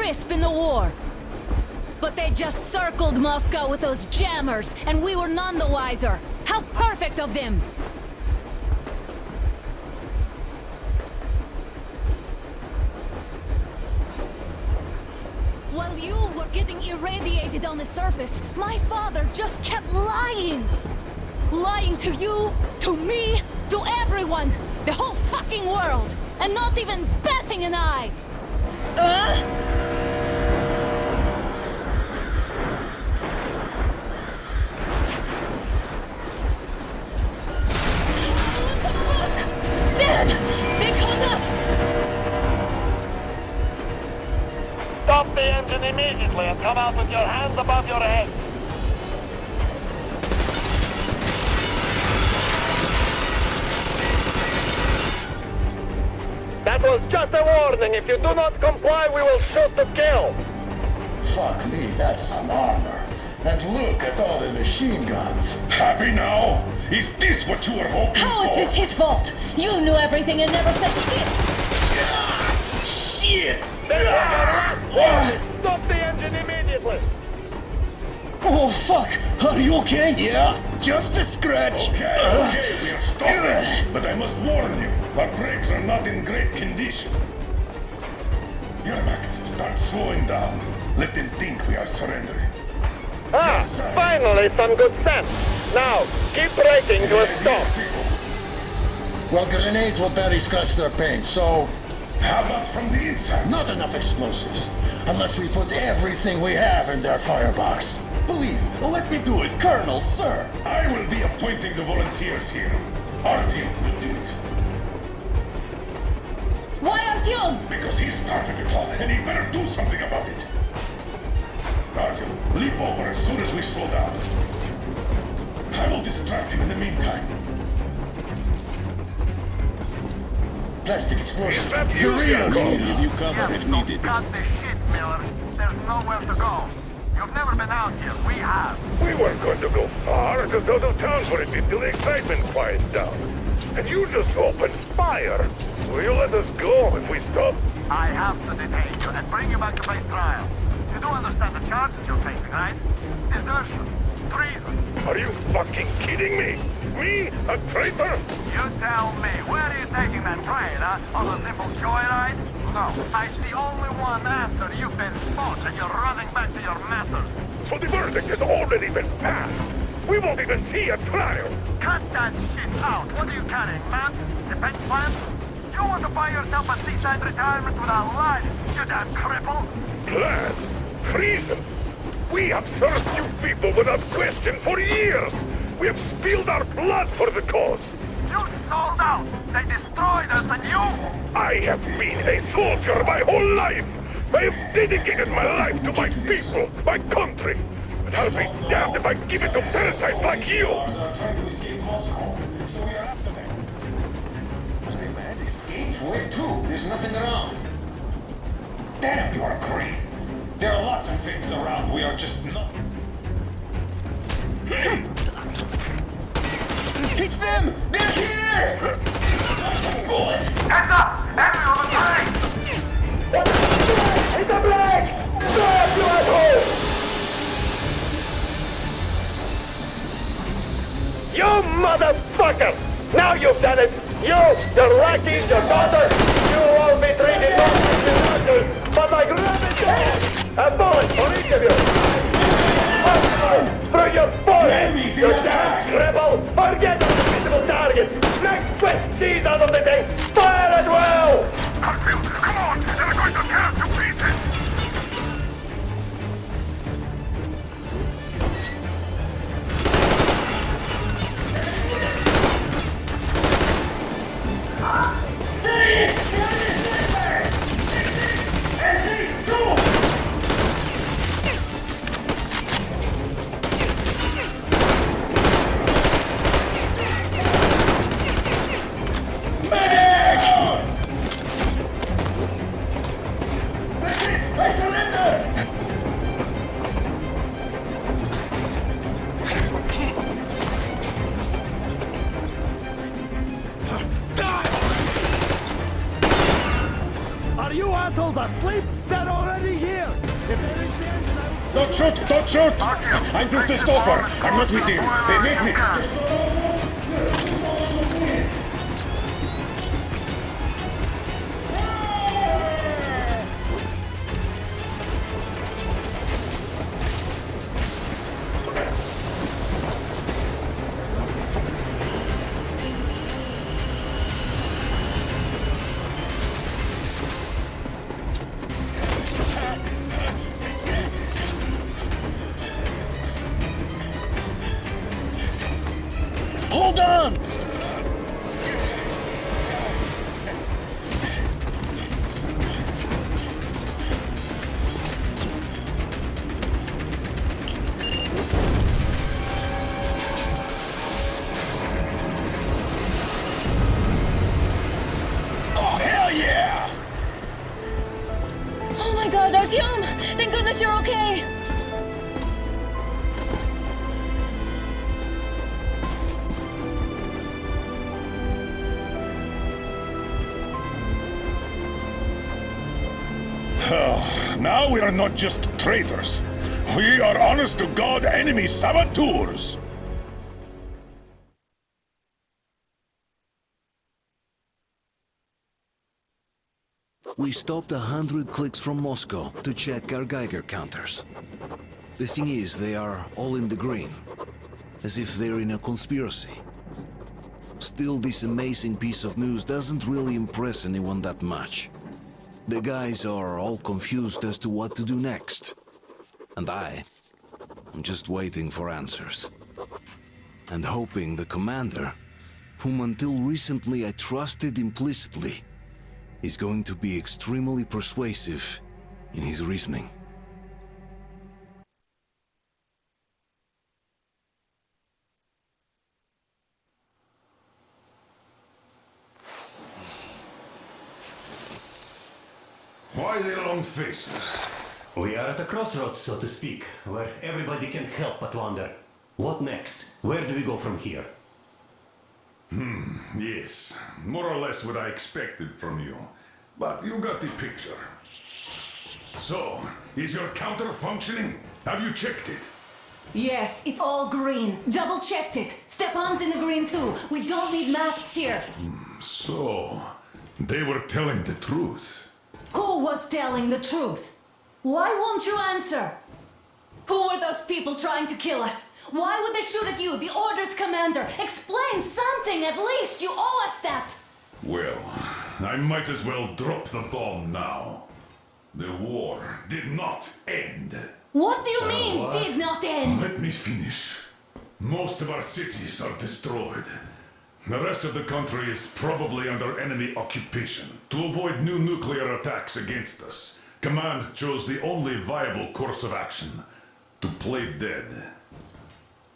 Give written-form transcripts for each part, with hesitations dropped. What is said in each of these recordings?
wisp in the war. But they just circled Moscow with those jammers, and we were none the wiser. How perfect of them! While you were getting irradiated on the surface, my father just kept lying! Lying to you, to me, to everyone! The whole fucking world! And not even batting an eye! Dad! They caught up! Stop the engine immediately and come out with your hands above your head. That was just a warning. If you do not comply, we will shoot to kill. Fuck me, that's some armor. And look at all the machine guns. Happy now? Is this what you were hoping How for? is this his fault? You knew everything and never said shit! Shit! This is your last warning. Stop the engine immediately. Oh fuck! Are you okay? Yeah, just a scratch. Okay, we are stopping. But I must warn you, our brakes are not in great condition. Yermak, start slowing down. Let them think we are surrendering. Ah, finally some good sense. Now, keep braking to a stop. Well, grenades will barely scratch their paint, so How about from the inside? not enough explosives. Unless we put everything we have in their firebox. Please, let me do it, Colonel, sir. I will be appointing the volunteers here. Artyom will do it. Why Artyom? Because he started it all, and he better do something about it. Artyom, leap over as soon as we slow down. I will distract him in the meantime. Plastic explosive. Is that you, Uranium. Jacob? Give you cover if needed. Got this shit, Miller. There's nowhere to go. You've never been out here. We have. We weren't going to go far, just out of town for a bit till the excitement quiets down. And you just opened fire. Will you let us go if we stop? I have to detain you and bring you back to face trial. You do understand the charges you're facing, right? Desertion. Treason. Are you fucking kidding me? Me? A traitor? You tell me, where are you taking that train, huh? On a simple joyride? No, I see only one answer. You've been smoked and you're running back to your masters. So the verdict has already been passed. We won't even see a trial. Cut that shit out. What are you carrying, man? Defense plan? You want to buy yourself a seaside retirement without life, you damn cripple? Plan? Treason? We have served you people without question for years. We have spilled our blood for the cause. You sold out! They destroyed us and you... I have been a soldier my whole life. I have dedicated my life to my people, my country. But I'll be damned if I give it to parasites like you. Where to? There's nothing around. Damn, you are green. There are lots of things around. We are just not. It's them! They're here! Bullet! Heads up! Enemy on the train! Hit the brake! Stop, you asshole! You motherfucker! Now you've done it! You, your lackeys, your daughters, you will all be treated not as disasters, but like rabbits! A bullet for each of you! Through your forehead! You damn cripple! Forget those invisible targets! Make Swiss cheese out of the thing! Fire at will! Harfield, come on! They're going to tear us to pieces! Are you assholes asleep? They're already here! Don't shoot! Don't shoot! I'm just a stalker. I'm not with him. They made me. Hold on! Oh, hell yeah! Oh my god, Artyom! Thank goodness you're okay! Now we are not just traitors. We are honest-to-God enemy saboteurs. We stopped 100 clicks from Moscow to check our Geiger counters. The thing is, they are all in the green, as if they're in a conspiracy. Still, this amazing piece of news doesn't really impress anyone that much. The guys are all confused as to what to do next. And I'm just waiting for answers. And hoping the commander, whom until recently I trusted implicitly, is going to be extremely persuasive in his reasoning. Why the long faces? We are at a crossroads, so to speak, where everybody can help but wonder. What next? Where do we go from here? Yes, more or less what I expected from you. But you got the picture. So, is your counter functioning? Have you checked it? Yes, it's all green. Double checked it. Stepan's in the green too. We don't need masks here. So, they were telling the truth. Who was telling the truth? Why won't you answer? Who were those people trying to kill us? Why would they shoot at you, the Order's commander? Explain something, at least! You owe us that! Well, I might as well drop the bomb now. The war did not end. What do you mean, did not end? Let me finish. Most of our cities are destroyed. The rest of the country is probably under enemy occupation. To avoid new nuclear attacks against us, Command chose the only viable course of action: to play dead.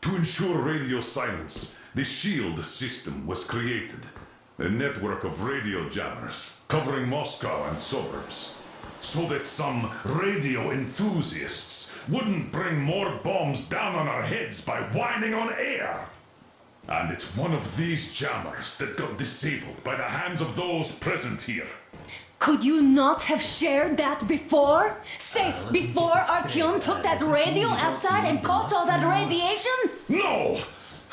To ensure radio silence, the SHIELD system was created. A network of radio jammers covering Moscow and suburbs. So that some radio enthusiasts wouldn't bring more bombs down on our heads by whining on air. And it's one of these jammers that got disabled by the hands of those present here. Could you not have shared that before? Say, before Artyom took that radio outside and caught all that radiation? No!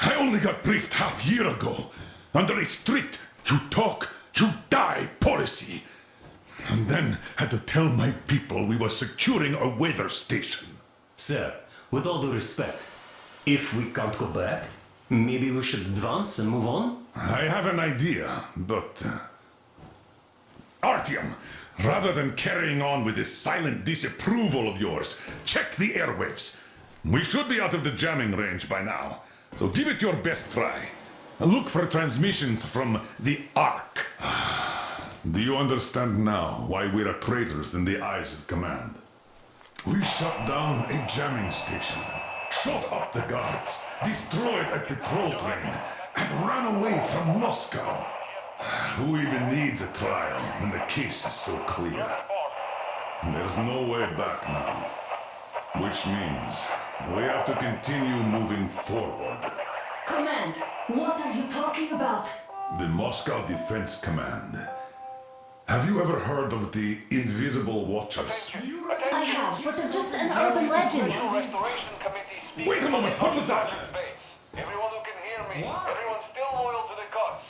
I only got briefed half year ago. Under a strict, you talk, you die policy. And then had to tell my people we were securing a weather station. Sir, with all due respect, if we can't go back, maybe we should advance and move on? I have an idea, but... Artyom, rather than carrying on with this silent disapproval of yours, check the airwaves. We should be out of the jamming range by now, so give it your best try. Look for transmissions from the Ark. Do you understand now why we are traitors in the eyes of Command? We shut down a jamming station, shot up the guards, destroyed a patrol train, and ran away from Moscow. Who even needs a trial when the case is so clear? There's no way back now. Which means we have to continue moving forward. Command, what are you talking about? The Moscow Defense Command. Have you ever heard of the Invisible Watchers? I have, but they're just an urban legend. Restoration Committee speaking. Wait a moment, what was that? Everyone who can hear me, everyone's still loyal to the cause.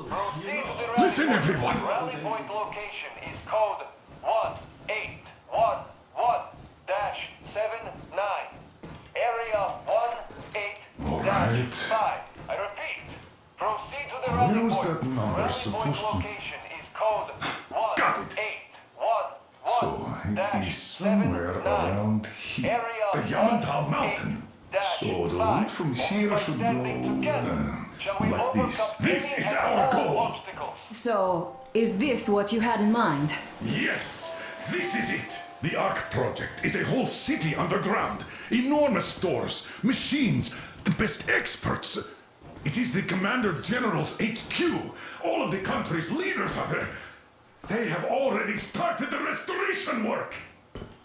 Proceed to the rally Listen, point. everyone. Rally point location is code 1811-79. Area 18-5. I repeat, proceed to the rally Where was point. that number Rally supposed point to- location is code Got it. 1811-79. So it is somewhere around here. The Yamantau Mountain. So the route from here should go like this. This is our goal. So, is this what you had in mind? Yes, this is it. The Ark Project is a whole city underground. Enormous stores, machines, the best experts. It is the Commander General's HQ. All of the country's leaders are there. They have already started the restoration work.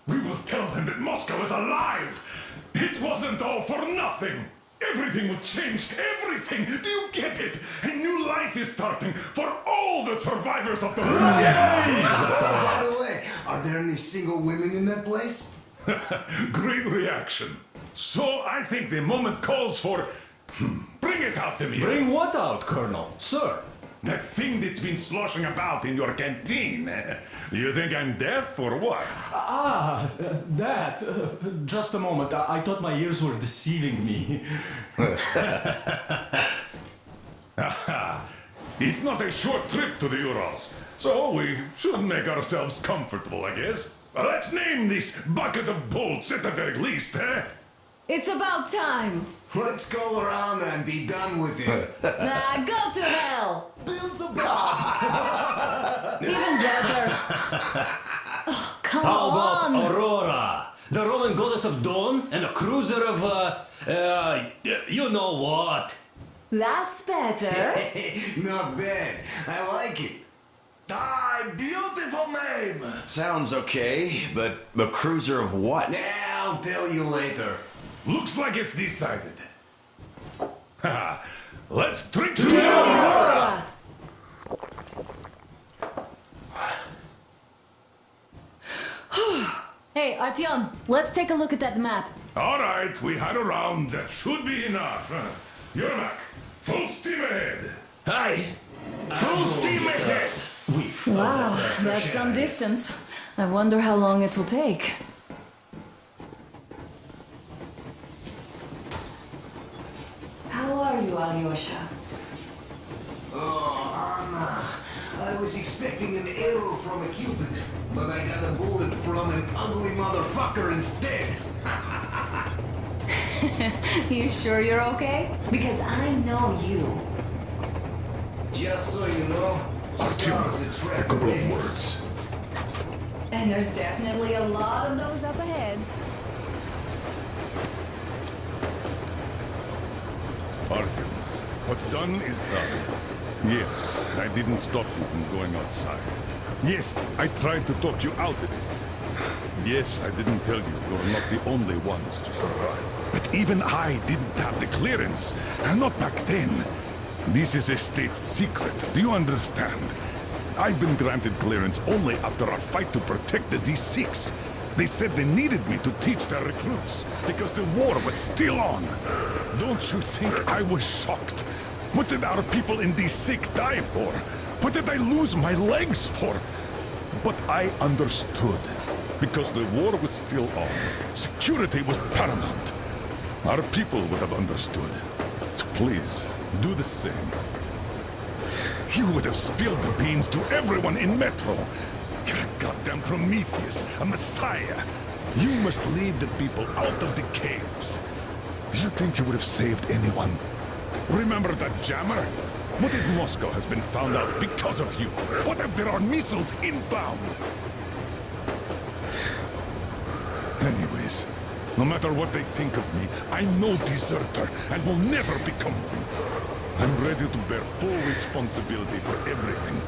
We will tell them that Moscow is alive. It wasn't all for nothing. Everything will change. Everything. Do you get it? A new life is starting for all the survivors of the war. By the way, are there any single women in that place? Great reaction. So I think the moment calls for... Bring it out, Demir. Bring what out, Colonel? Sir? That thing that's been sloshing about in your canteen. You think I'm deaf or what? That. Just a moment. I thought my ears were deceiving me. It's not a short trip to the Urals, so we should make ourselves comfortable, I guess. Let's name this bucket of bolts at the very least, eh? It's about time. Let's go around and be done with it. Nah, go to hell. Even better. Oh, come How about on. Aurora? The Roman goddess of dawn and a cruiser of, you know what? That's better. Not bad. I like it. Beautiful name! Sounds okay, but the cruiser of what? I'll tell you later. Looks like it's decided. Let's drink to Aurora! Aurora. Hey, Artyom, let's take a look at that map. All right, we had a round. That should be enough. Yermak, full steam ahead. Hi! Full steam ahead. Wow, that's some distance. I wonder how long it will take. How are you, Alyosha? Oh, Anna. I was expecting an arrow from a cupid, but I got a bullet from an ugly motherfucker instead. You sure you're okay? Because I know you. Just so you know, stars attract A couple of ladies. words. And there's definitely a lot of those up ahead. Artyom, what's done is done. Yes, I didn't stop you from going outside. Yes, I tried to talk you out of it. Yes, I didn't tell you you're not the only ones to survive. But even I didn't have the clearance. Not back then. This is a state secret. Do you understand? I've been granted clearance only after our fight to protect the D6. They said they needed me to teach their recruits because the war was still on. Don't you think I was shocked? What did our people in D6 die for? What did I lose my legs for? But I understood. Because the war was still on. Security was paramount. Our people would have understood. So please, do the same. You would have spilled the beans to everyone in Metro. You're a goddamn Prometheus, a messiah. You must lead the people out of the caves. Do you think you would have saved anyone? Remember that jammer? What if Moscow has been found out because of you? What if there are missiles inbound? Anyways, no matter what they think of me, I'm no deserter and will never become one. I'm ready to bear full responsibility for everything.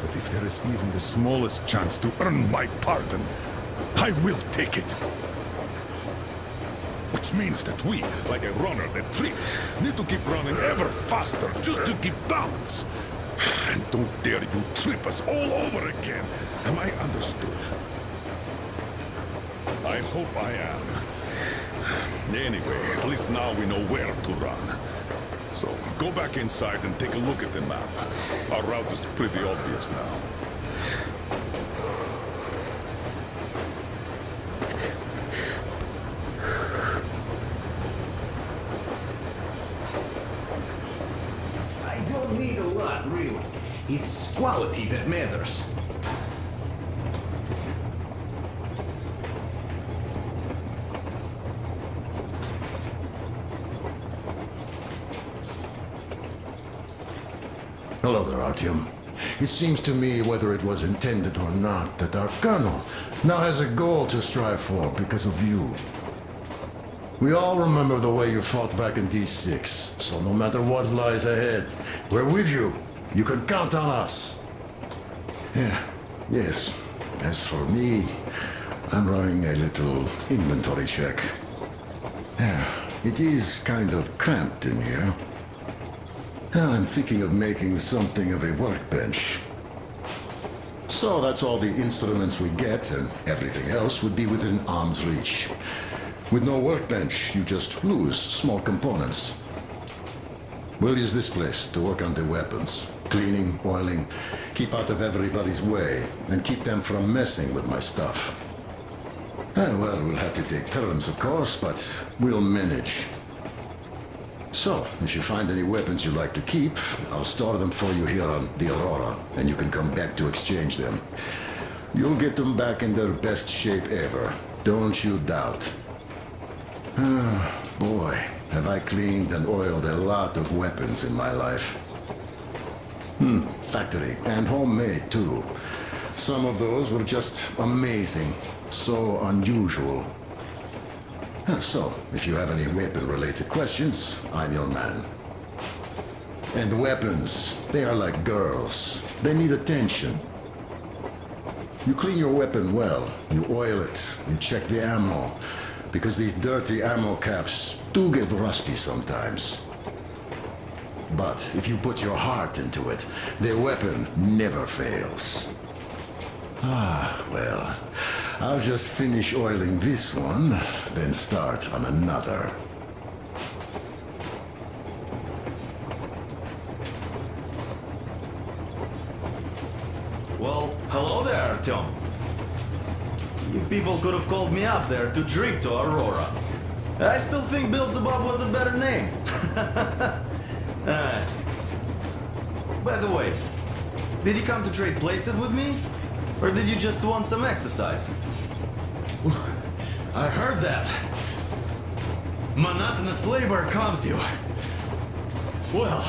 But if there is even the smallest chance to earn my pardon, I will take it. Which means that we, like a runner that tripped, need to keep running ever faster just to keep balance. And don't dare 'dare you trip us all over again. Am I understood? Yes, sir. Let's go. Artyom, what's done is done. Yes, I didn't stop you from going outside. Yes, I tried to talk you out of it. But even I didn't have the clearance only after our fight to protect the D6. They said they needed me to teach their recruits because the war was still on. Don't you think I was shocked? What did our people in D6 die for? I hope I am. Anyway, at least now we know where to run. So, go back inside and take a look at the map. Our route is pretty obvious now. I don't need a lot, really. It's quality that matters. Hello there, Artyom. It seems to me, whether it was intended or not, that our colonel now has a goal to strive for because of you. We all remember the way you fought back in D6, so no matter what lies ahead, we're with you. You can count on us. Yes. As for me, I'm running a little inventory check. It is kind of cramped in here. I'm thinking of making something of a workbench. So that's all the instruments we get, and everything else would be within arm's reach. With no workbench, you just lose small components. We'll use this place to work on the weapons. Cleaning, oiling, keep out of everybody's way, and keep them from messing with my stuff. Well, we'll have to take turns, of course, but we'll manage. So, if you find any weapons you'd like to keep, I'll store them for you here on the Aurora, and you can come back to exchange them. You'll get them back in their best shape ever. Don't you doubt. Boy, have I cleaned and oiled a lot of weapons in my life. Factory and homemade too. Some of those were just amazing. So unusual. So, if you have any weapon-related questions, I'm your man. And weapons, they are like girls. They need attention. You clean your weapon well, you oil it, you check the ammo, because these dirty ammo caps do get rusty sometimes. But if you put your heart into it, the weapon never fails. Well, I'll just finish oiling this one, then start on another. Well, hello there, Artyom. You people could have called me up there to drink to Aurora. I still think Beelzebub was a better name. By the way, did you come to trade places with me? Or did you just want some exercise? I heard that. Monotonous labor calms you. Well,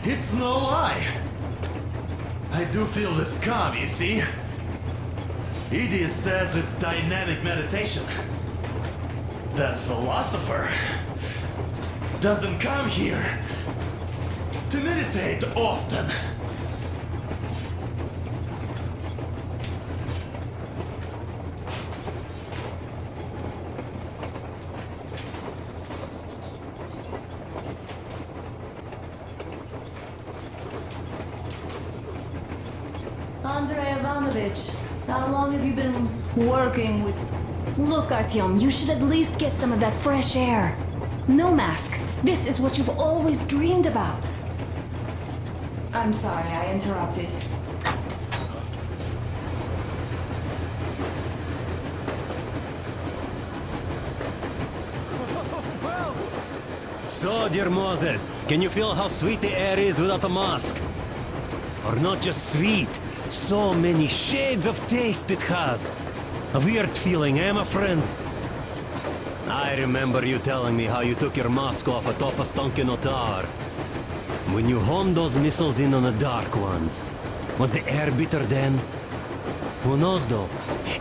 it's no lie. I do feel this calm, you see? Idiot says it's dynamic meditation. That philosopher doesn't come here to meditate often. Andrei Ivanovich, how long have you been working with... Look, Artyom, you should at least get some of that fresh air. No mask. This is what you've always dreamed about. I'm sorry, I interrupted. So, dear Moses, can you feel how sweet the air is without a mask? Or not just sweet, so many shades of taste it has. A weird feeling, eh, my friend? I remember you telling me how you took your mask off atop a Stonkino tower. When you honed those missiles in on the Dark Ones, was the air bitter then? Who knows though?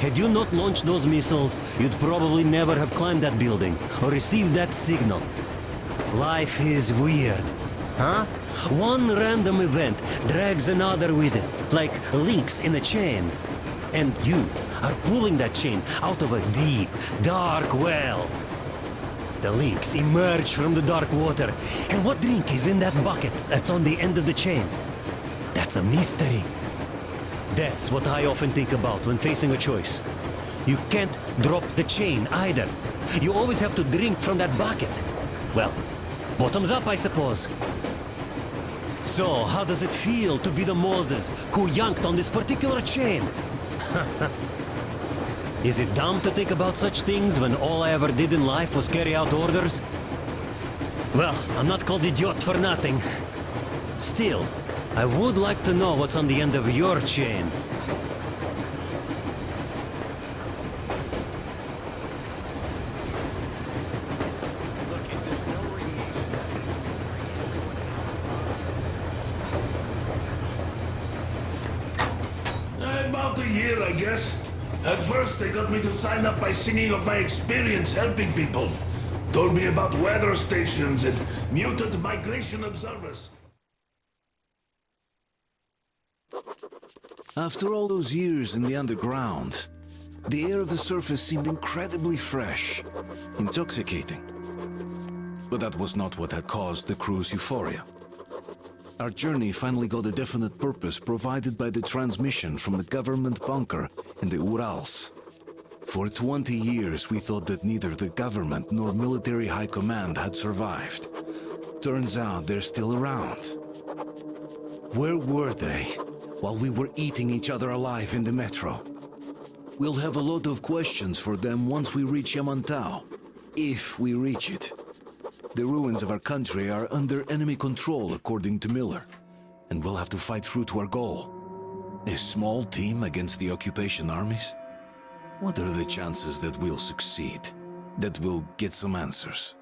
Had you not launched those missiles, you'd probably never have climbed that building or received that signal. Life is weird, huh? One random event drags another with it, like links in a chain. And you are pulling that chain out of a deep, dark well. The links emerge from the dark water. And what drink is in that bucket that's on the end of the chain? That's a mystery. That's what I often think about when facing a choice. You can't drop the chain either. You always have to drink from that bucket. Well, bottoms up, I suppose. So, how does it feel to be the Moses who yanked on this particular chain? Is it dumb to think about such things when all I ever did in life was carry out orders? Well, I'm not called idiot for nothing. Still, I would like to know what's on the end of your chain. About a year, I guess. At first, they got me to sign up by singing of my experience helping people. Told me about weather stations and mutant migration observers. After all those years in the underground, the air of the surface seemed incredibly fresh, intoxicating. But that was not what had caused the crew's euphoria. Our journey finally got a definite purpose provided by the transmission from the government bunker in the Urals. For 20 years we thought that neither the government nor military high command had survived. Turns out they're still around. Where were they while we were eating each other alive in the metro? We'll have a lot of questions for them once we reach Yamantau, if we reach it. The ruins of our country are under enemy control, according to Miller, and we'll have to fight through to our goal. A small team against the occupation armies? What are the chances that we'll succeed? That we'll get some answers?